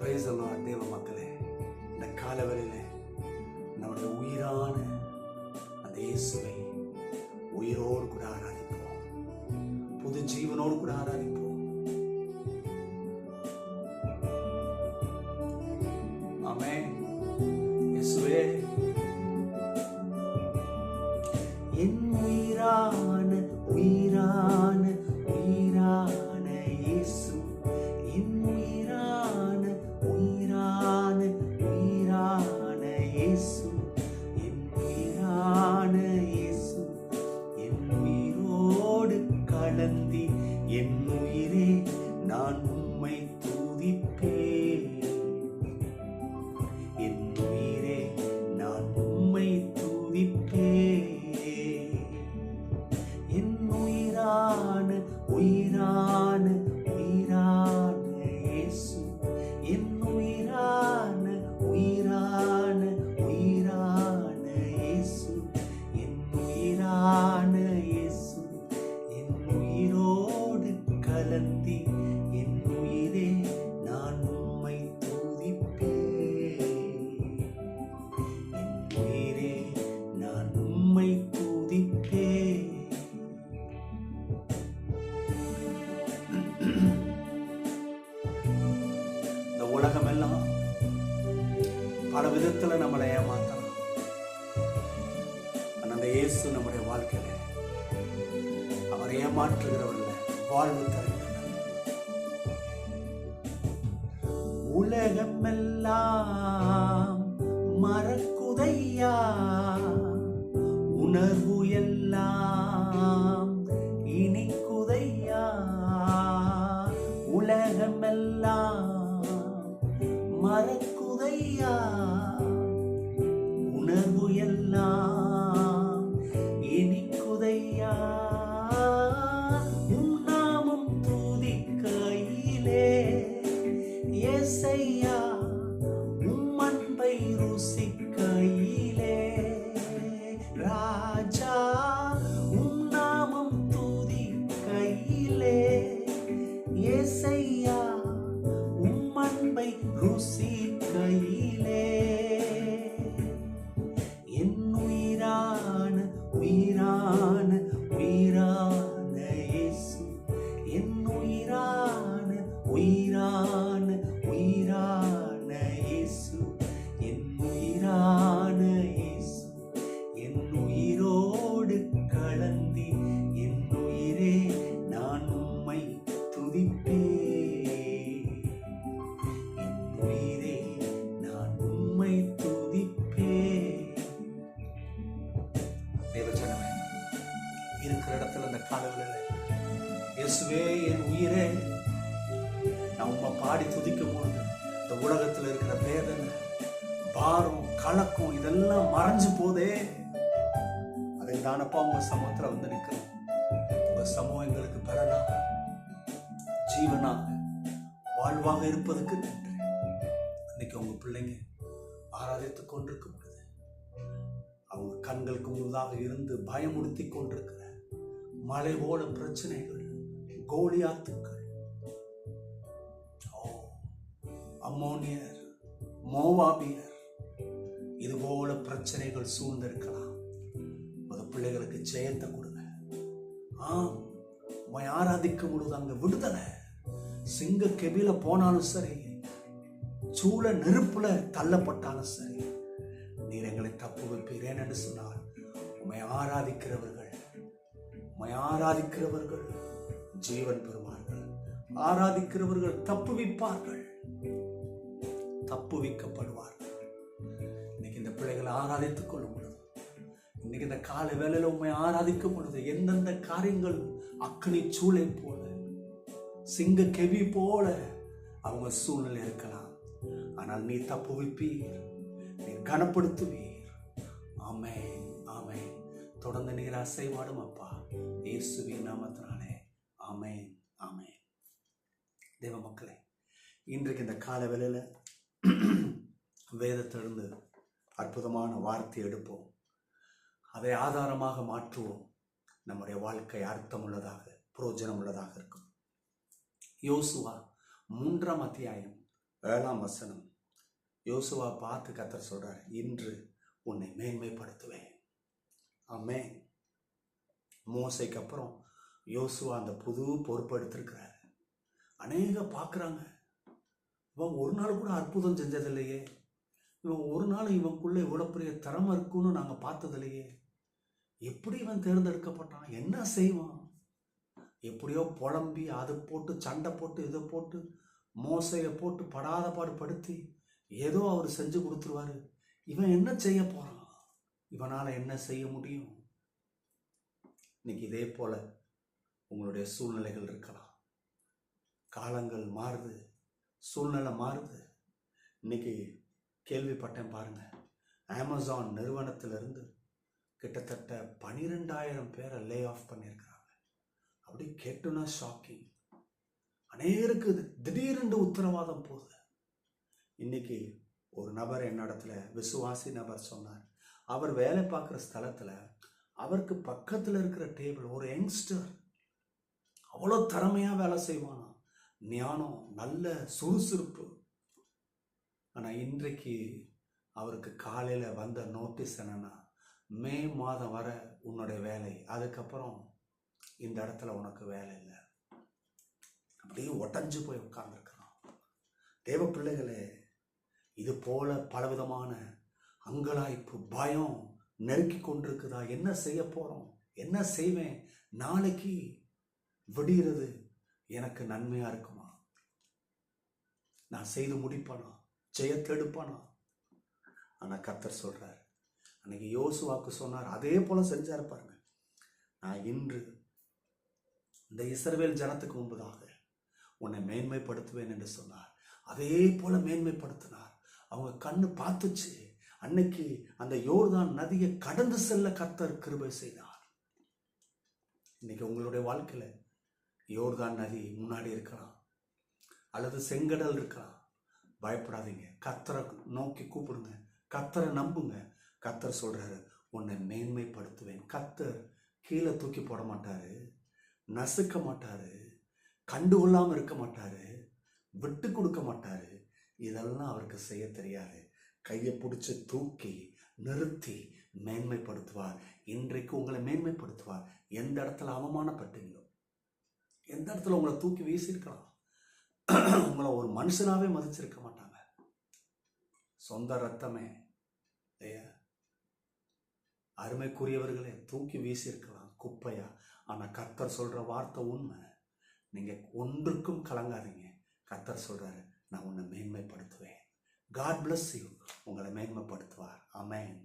Praise the Lord. தேவ மக்களே, இந்த காலவெளியில நம்முடைய உயிரான அந்த இயேசுவை உயிரோடு கூட ஆராதிப்போம், புது ஜீவனோடு கூட ஆராதிப்போம். ஆமென். இயேசுவே, என் உயிரான உயிரான உயிரான இயேசு, என் உயிரான உயிரான உயிரான இயேசு, என் உயிரான இயேசு, என் உயிரோடு கலந்தி என் உயிரே நான் உம்மை துதிப்பேன், என் உயிரே நான் உம்மை துதிப்பேன், என் உயிரான உயிரான உயிரான இயேசு, என் உயிரான உயிரான உயிரான இயேசு, என் உயிரான இயேசு, என் உயிரோடு கலந்தி என் உயிரே நான் உம்மை துதிப்பேன், என் உயிரே நான் உம்மை துதிப்பேன். இந்த உலகமெல்லாம் பல விதத்துல நம்மளை ஏமாத்தலாம். ஆனா அந்த இயேசு நம்முடைய வாழ்க்கையில அவர் ஏமாற்றுகிறவர்ல வாழ்வு தருகிறார். உலகமெல்லாம் மறக்குதையா, உணர்வு எல்லாம் இனிக்குதையா, உலகமெல்லாம் மறக்குதையா, உணர்வு எல்லாம் இனிக்குதையா, உம் நாமம் துதிக்கையிலே ஏசையா, உம் அன்பை ருசிக்கையிலே ராஜா, உம் நாமம் துதிக்கையிலே ஏசையா, உம் அன்பை ருசிக்கையிலே, என் உயிரான உயிரான உயிரான இயேசு, என் உயிரான உயிரான உயிரான இயேசு, என் உயிரான இயேசு, என் உயிரோடு கலந்தி என் உயிரே நான் உம்மை துதிப்பேன், என் உயிரே நான் உம்மை துதிப்பேன். தேவஜனமே, இருக்கிற இடத்துல அந்த காலங்களில் இயேசுவே என் உயிரே நான் உம்மை பாடி துதிக்கும் பொழுது இந்த உலகத்தில் இருக்கிற வேதனை, பாரம், கலக்கம் இதெல்லாம் மறைஞ்சு போதே. அதில் தானப்பா உங்க சமூகத்தில் வந்து நிற்கிறோம். உங்க சமூகம் எங்களுக்கு பலனாக, ஜீவனாக, வாழ்வாக இருப்பதற்கு நன்றி. இன்னைக்கு உங்க பிள்ளைங்க ஆராதித்துக் கொண்டிருக்கும் பொழுது அவங்க கண்களுக்கு முன்னதாக இருந்து பயமுறுத்தி கொண்டிருக்கிற மலை போல பிரச்சனைகள், கோலியாத்துக்கள், அம்மோனியர், மோவாபியர், இது போல பிரச்சனைகள் சூழ்ந்திருக்கலாம். அந்த பிள்ளைகளுக்கு ஜெயத்தை கொடுங்க. உம்மை ஆராதிக்கும் பொழுது அங்க விடுதலை. சிங்க கெபில போனாலும் சரி, சூழ நெருப்புல தள்ளப்பட்டாலும் சரி, நீர் எங்களை தப்பு வைப்பீரேன் என்று சொன்னார். உம்மை ஆராதிக்கிறவர்கள் ஜீவன் பெறுவார்கள், ஆராதிக்கிறவர்கள் தப்புவிக்கப்படுவார்கள். இன்னைக்கு இந்த பிள்ளைகளை ஆராதித்துக் கொள்ளும் பொழுது, இன்னைக்கு இந்த கால வேளையில உண்மை ஆராதிக்கும் பொழுது எந்தெந்த காரியங்கள் அக்னி சூளை போல, சிங்க கெவி போல அவங்க சூழ்நிலை இருக்கலாம். ஆனால் நீ தப்புவிப்பீர், நீ கனப்படுத்துவீர். ஆமென், ஆமென். தொடர்ந்து நீர் அசைவாடும் அப்பா, இயேசுவின் நாமத்தினாலே. ஆமென், ஆமென். தேவ மக்களே, இன்றைக்கு இந்த கால வேளையில வேதத்திலிருந்து அற்புதமான வார்த்தை எடுப்போம், அதை ஆதாரமாக மாற்றுவோம். நம்முடைய வாழ்க்கை அர்த்தமுள்ளதாக, பிரயோஜனம் உள்ளதாக இருக்கும். யோசுவா 3 அத்தியாயம் 7ஆம் வசனம். யோசுவா பார்த்து கர்த்தர் சொல்றார், இன்று உன்னை மேன்மைப்படுத்துவேன். ஆமென். மோசைக்கு அப்புறம் யோசுவா அந்த புது பொறுப்பு எடுத்திருக்கிறார். அநேக பார்க்குறாங்க, இவன் ஒரு நாள் கூட அற்புதம் செஞ்சதில்லையே, இவன் ஒரு நாள் இவனுக்குள்ள இவ்வளோ பெரிய திறமை இருக்குன்னு நாங்கள் பார்த்ததில்லையே, எப்படி இவன் தேர்ந்தெடுக்கப்பட்டான், என்ன செய்வான்? எப்படியோ புலம்பி அதை போட்டு சண்டை போட்டு இதை போட்டு மோசையை போட்டு படாத பாடுபடுத்தி ஏதோ அவர் செஞ்சு கொடுத்துருவாரு. இவன் என்ன செய்ய போறான்? இவனால் என்ன செய்ய முடியும்? இன்னைக்கு இதே போல உங்களுடைய சூழ்நிலைகள் இருக்கலாம். காலங்கள் மாறுது, சூழ்நிலை மாறுது. இன்னைக்கு கேள்விப்பட்டேன் பாருங்க, அமேசான் நிறுவனத்திலிருந்து கிட்டத்தட்ட 12,000 பேரை லே ஆஃப் பண்ணியிருக்கிறாங்க. அப்படி கேட்டுனா ஷாக்கிங். அநேகருக்கு திடீரென்று உத்தரவாதம் போகுது. இன்னைக்கு ஒரு நபர் என்னிடத்துல, விசுவாசி நபர் சொன்னார், அவர் வேலை பார்க்குற ஸ்தலத்தில் அவருக்கு பக்கத்தில் இருக்கிற டேபிள் ஒரு யங்ஸ்டர் அவ்வளோ திறமையாக வேலை செய்வானா, ஞானம், நல்ல சுறுசுறுப்பு. ஆனால் இன்றைக்கு அவருக்கு காலையில் வந்த நோட்டீஸ் என்னன்னா, மே மாதம் வர உன்னுடைய வேலை, அதுக்கப்புறம் இந்த இடத்துல உனக்கு வேலை இல்லை. அப்படியே உடஞ்சு போய் உட்கார்ந்துருக்கிறான். தேவ பிள்ளைகளே, இது போல பலவிதமான அங்கலாய்ப்பு, பயம் நெருக்கி கொண்டிருக்குதா? என்ன செய்ய போறோம், என்ன செய்வேன், நாளைக்கு விடுகிறது எனக்கு நன்மையா இருக்குமா, நான் செய்து முடிப்பானா, ஜெயத்தை எடுப்பானா? ஆனா கர்த்தர் சொல்றார், அன்னைக்கு யோசுவாக்கு சொன்னார், அதே போல செஞ்சாரு பாருங்க. நான் இன்று இந்த இஸ்ரவேல் ஜனத்துக்கு முன்பதாக உன்னை மேன்மைப்படுத்துவேன் என்று சொன்னார். அதே போல மேன்மைப்படுத்தினார். அவங்க கண்ணு பார்த்துச்சு. அன்னைக்கு அந்த யோர்தான் நதியை கடந்து செல்ல கர்த்தர் கிருபை செய்தார். இன்னைக்கு உங்களுடைய வாழ்க்கையில யோர்தான் நதி முன்னாடி இருக்கலாம், அல்லது செங்கடல் இருக்கலாம். பயப்படாதீங்க, கர்த்தரை நோக்கி கூப்பிடுங்க, கர்த்தரை நம்புங்க. கர்த்தர் சொல்றாரு, உன்னை மேன்மைப்படுத்துவேன். கர்த்தர் கீழே தூக்கி போட மாட்டாரு, நசுக்க மாட்டாரு, கண்டுகொள்ளாம இருக்க மாட்டாரு, விட்டு கொடுக்க மாட்டாரு. இதெல்லாம் அவருக்கு செய்ய தெரியாது. கையை பிடிச்சி தூக்கி நிறுத்தி மேன்மைப்படுத்துவார். இன்றைக்கு உங்களை மேன்மைப்படுத்துவார். எந்த இடத்துல அவமானப்பட்டீங்களோ, எந்த இடத்துல உங்களை தூக்கி வீசியிருக்கலாம், உங்களை ஒரு மனுஷனாவே மதிச்சிருக்க மாட்டாங்க. சொந்த ரத்தமே, அருமைக்குரியவர்களே, தூக்கி வீசியிருக்கலாம் குப்பையா. ஆனா கர்த்தர் சொல்ற வார்த்தை உண்மை. நீங்க ஒன்றுக்கும் கலங்காதீங்க. கர்த்தர் சொல்றாரு, நான் உன்னை மேன்மைப்படுத்துவேன். God bless you. உங்களை மேன்மைப்படுத்துவார். ஆமென்.